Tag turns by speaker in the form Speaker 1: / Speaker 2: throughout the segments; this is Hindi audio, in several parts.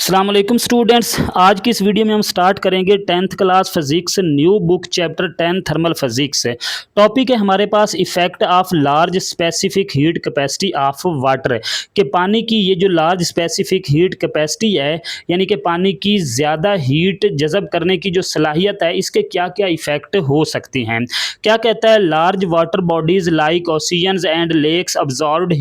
Speaker 1: अस्सलाम वालेकुम स्टूडेंट्स। आज की इस वीडियो में हम स्टार्ट करेंगे 10th class physics new book chapter 10 thermal physics. Topic है हमारे पास effect of large specific heat capacity of water, कि पानी की ये जो लार्ज स्पेसिफिक हीट कैपेसिटी है, यानी कि पानी की ज़्यादा हीट जज़ब करने की जो सलाहियत है, इसके क्या क्या इफ़ेक्ट हो सकती हैं। क्या कहता है, large water bodies like oceans and lakes absorbed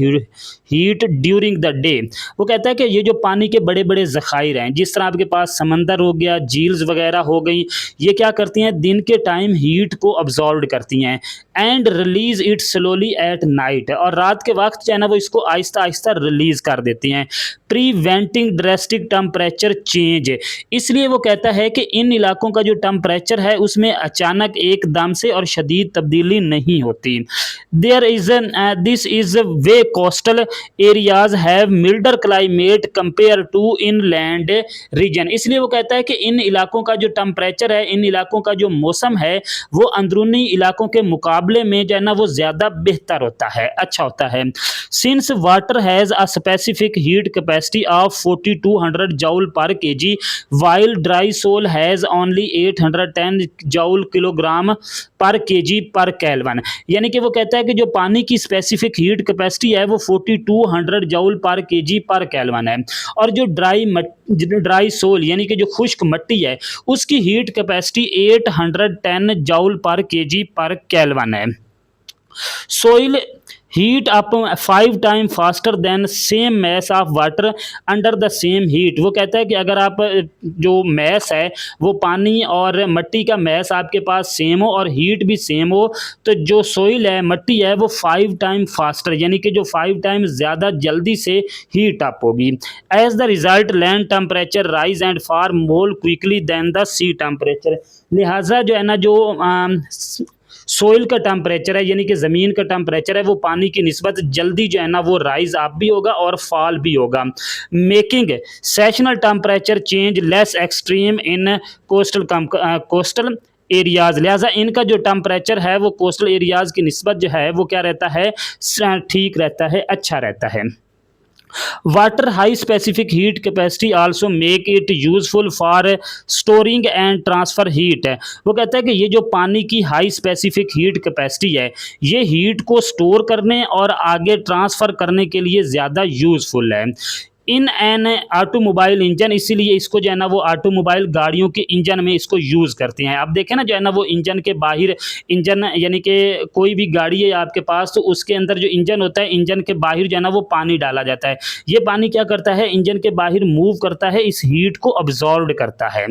Speaker 1: heat during the day. वो कहता है कि ये जो पानी के बड़े बड़े ज़खायर हैं, जिस तरह आपके पास समंदर हो गया, झील्स वगैरह हो गई, ये क्या करती हैं, दिन के टाइम हीट को अब्जॉर्ब करती हैं and release it slowly at night, और रात के वक्त जो है ना वो इसको आहिस्ता आहिस्ता रिलीज कर देती हैं, प्रीवेंटिंग ड्रेस्टिक टेम्परेचर चेंज। इसलिए वो कहता है कि इन इलाकों का जो टेम्परेचर है उसमें अचानक एकदम से और शदीद तब्दीली नहीं होती। There is this is why coastal areas have milder climate compare to inland region. इसलिए वो कहता है कि इन इलाकों का जो टेम्परेचर है, इन इलाकों का जो मौसम है, वो अंदरूनी इलाकों के मुकाबले में जो है ना वो ज़्यादा बेहतर होता है, अच्छा होता है। Since water has a specific heat capacity of 4200 joule per kg while dry soil has only 810 joule kilogram per KG per kelvin. यानी कि वो कहता है कि जो पानी की स्पेसिफिक हीट कैपेसिटी है वो 4200 joule per KG per kelvin है, और जो ड्राई सोल यानी कि जो खुश्क मिट्टी है उसकी heat capacity 810 joule per KG per kelvin है। Soil heat up 5 time faster than same mass of water under the same heat. वो कहता है कि अगर आप जो मैस है वो पानी और मिट्टी का मैस आपके पास सेम हो और हीट भी सेम हो, तो जो सोइल है, मिट्टी है, वो 5 टाइम फास्टर यानी कि जो 5 टाइम ज़्यादा जल्दी से हीट अप होगी। As the result land temperature rise and far more quickly than the sea temperature. लिहाजा जो है ना जो सोइल का टेम्परेचर है यानी कि ज़मीन का टेम्परेचर है वो पानी की निस्बत जल्दी जो है ना वो राइज अप भी होगा और फॉल भी होगा, making sessional temperature change less extreme इन कोस्टल एरियाज़। लिहाजा इनका जो टेम्परेचर है वो कोस्टल एरियाज़ की निस्बत जो है वो क्या रहता है, ठीक रहता है, अच्छा रहता है। Water high specific heat capacity also make it useful for storing and transfer heat है। वो कहता है कि ये जो पानी की हाई स्पेसिफिक हीट कैपेसिटी है ये हीट को स्टोर करने और आगे ट्रांसफ़र करने के लिए ज़्यादा यूज़फुल है। इन एन ऑटोमोबाइल इंजन, इसीलिए इसको जो है ना वो ऑटोमोबाइल गाड़ियों के इंजन में इसको यूज़ करते हैं। आप देखें ना जो है ना वो इंजन के बाहर, इंजन यानी कि कोई भी गाड़ी है आपके पास तो उसके अंदर जो इंजन होता है, इंजन के बाहर जो है ना वो पानी डाला जाता है। ये पानी क्या करता है, इंजन के बाहर मूव करता है, इस हीट को अब्जॉर्ब करता है।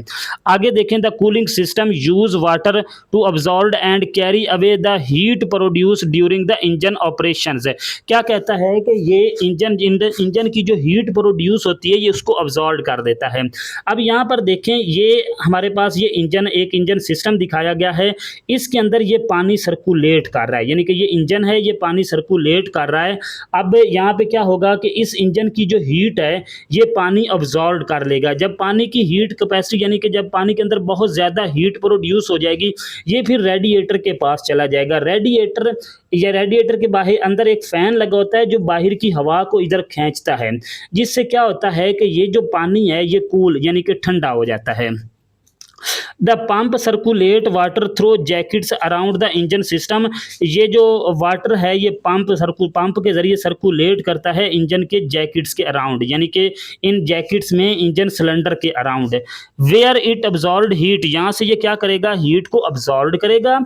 Speaker 1: आगे देखें, the cooling system use water to absorb and carry away the heat produce during the engine operation. क्या कहता है कि ये इंजन की जो हीट प्रोड्यूस होती है ये उसको अब्जॉर्ब कर देता है। अब यहाँ पर देखें, ये हमारे पास ये एक इंजन सिस्टम दिखाया गया है, इसके अंदर ये पानी सर्कुलेट कर रहा है, यानी कि ये इंजन है, ये पानी सर्कुलेट कर रहा है। अब यहाँ पे क्या होगा कि इस इंजन की जो हीट है ये पानी अब्जॉर्ब कर लेगा। जब पानी की हीट कैपेसिटी यानी कि जब पानी के अंदर बहुत ज़्यादा हीट प्रोड्यूस हो जाएगी, ये फिर रेडिएटर के पास चला जाएगा। रेडिएटर के बाहर अंदर एक फ़ैन लगा होता है जो बाहर की हवा को इधर खींचता है, जिससे क्या होता है कि ये जो पानी है ये कूल यानी कि ठंडा हो जाता है। The pump circulate water through jackets around the engine system. ये जो वाटर है ये पंप के ज़रिए सर्कुलेट करता है इंजन के जैकेट्स के अराउंड, यानी कि इन जैकेट्स में इंजन सिलेंडर के around. Where it absorb heat, यहाँ से ये क्या करेगा, हीट को अब्जॉर्ब करेगा।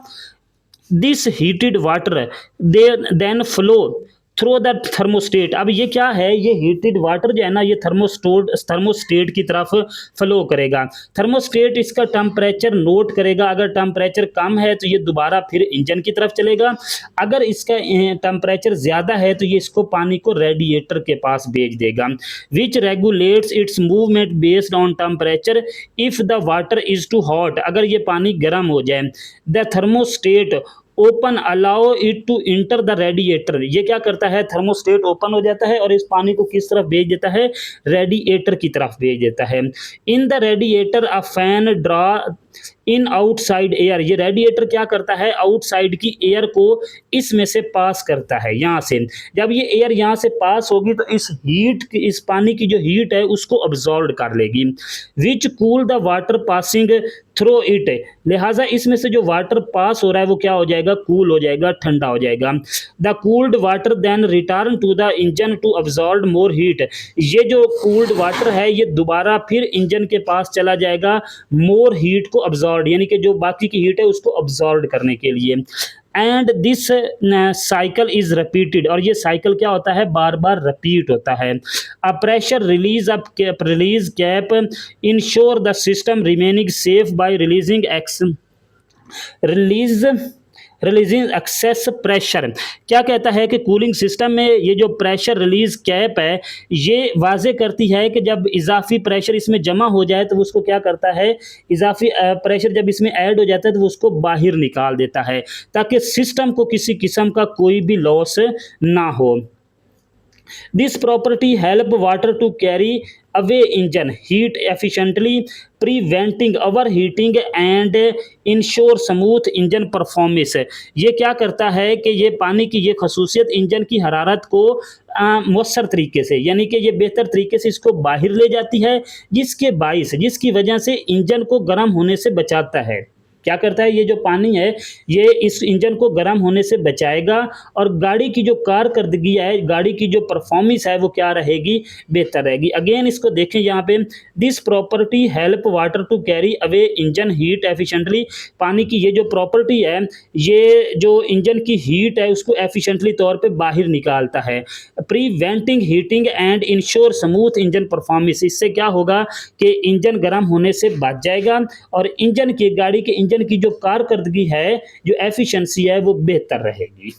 Speaker 1: This heated water then flow through the thermostat. अब ये क्या है, ये हीटेड वाटर जो है ना ये थर्मोस्टेट की तरफ फ्लो करेगा। थर्मोस्टेट इसका टेम्परेचर नोट करेगा, अगर टेम्परेचर कम है तो ये दोबारा फिर इंजन की तरफ चलेगा, अगर इसका टेम्परेचर ज़्यादा है तो ये इसको पानी को रेडिएटर के पास भेज देगा। Which regulates its movement based on temperature if the water is too hot, अगर ये पानी गर्म हो जाए। The thermostat open allow it to enter the radiator, ये क्या करता है, थर्मोस्टेट ओपन हो जाता है और इस पानी को किस तरफ भेज देता है, रेडिएटर की तरफ भेज देता है। In the radiator a fan draw in outside air, ये रेडिएटर क्या करता है, आउटसाइड की एयर को इसमें से पास करता है यहाँ से। जब ये एयर यहाँ से पास होगी तो इस हीट, इस पानी की जो हीट है उसको अब्जॉर्ब कर लेगी। Which cool the water passing through it, लिहाजा इसमें से जो वाटर पास हो रहा है वो क्या हो जाएगा, कूल हो जाएगा, ठंडा हो जाएगा। The cooled water then return to the engine to absorb more heat, ये जो कूल्ड वाटर है ये दोबारा फिर इंजन के पास चला जाएगा मोर हीट को अब्जॉर्ब, यानी कि जो बाकी की हीट है उसको अब्जॉर्ब करने के लिए। And this cycle is repeated, और ये साइकिल क्या होता है, बार बार रिपीट होता है। A pressure release release cap ensure the system remaining safe bye releasing releasing excess pressure. क्या कहता है कि कूलिंग सिस्टम में ये जो प्रेशर रिलीज कैप है ये वाजे करती है कि जब इजाफी प्रेशर इसमें जमा हो जाए तो उसको क्या करता है, इजाफी प्रेशर जब इसमें ऐड हो जाता है तो उसको बाहर निकाल देता है ताकि सिस्टम को किसी किस्म का कोई भी लॉस ना हो। This property help water to carry away engine heat efficiently, preventing overheating and ensure smooth engine performance। ये क्या करता है कि ये पानी की ये खसूसियत इंजन की हरारत को मौसर तरीके से, यानी कि ये बेहतर तरीके से इसको बाहर ले जाती है, जिसकी वजह से इंजन को गर्म होने से बचाता है। क्या करता है, ये जो पानी है ये इस इंजन को गर्म होने से बचाएगा और गाड़ी की जो कारकर्दगी है, गाड़ी की जो परफॉर्मेंस है वो क्या रहेगी, बेहतर रहेगी। अगेन इसको देखें यहाँ पे, this property help water to carry away engine heat efficiently, पानी की ये जो प्रॉपर्टी है ये जो इंजन की हीट है उसको एफिशिएंटली तौर पे बाहर निकालता है। Preventing heating and ensure smooth engine performance, इससे क्या होगा कि इंजन गर्म होने से बच जाएगा और इंजन की, गाड़ी के इंजन की जो कारकर्दगी है, जो एफिशिएंसी है वो बेहतर रहेगी।